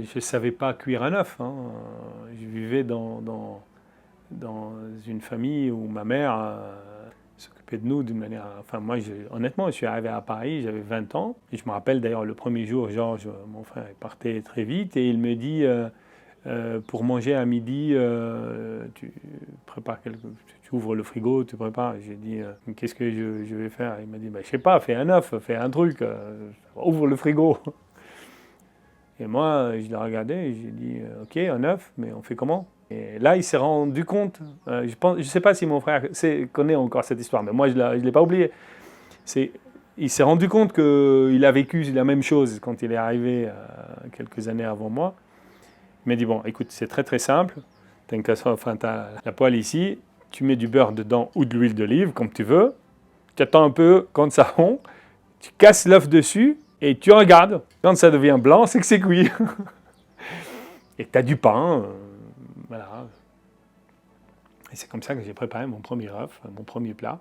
Je ne savais pas cuire un œuf. Hein. Je vivais dans une famille où ma mère s'occupait de nous d'une manière... Enfin, moi, honnêtement, je suis arrivé à Paris, j'avais 20 ans. Et je me rappelle d'ailleurs le premier jour, Georges, mon frère, il partait très vite et il me dit... pour manger à midi, tu prépares tu ouvres le frigo, tu prépares. J'ai dit, qu'est-ce que je vais faire? Il m'a dit, bah, je sais pas, fais un œuf, fais un truc, ouvre le frigo. Et moi, je l'ai regardé et j'ai dit, ok, un œuf, mais on fait comment? Et là, il s'est rendu compte, je sais pas si mon frère connaît encore cette histoire, mais moi, je ne l'ai pas oublié. Il s'est rendu compte qu'il a vécu la même chose quand il est arrivé quelques années avant moi. Il m'a dit, bon, écoute, c'est très très simple. Tu as la poêle ici, tu mets du beurre dedans ou de l'huile d'olive, comme tu veux. Tu attends un peu quand ça fond, tu casses l'œuf dessus et tu regardes. Quand ça devient blanc, c'est que c'est cuit. Et tu as du pain. Voilà. Et c'est comme ça que j'ai préparé mon premier œuf, mon premier plat.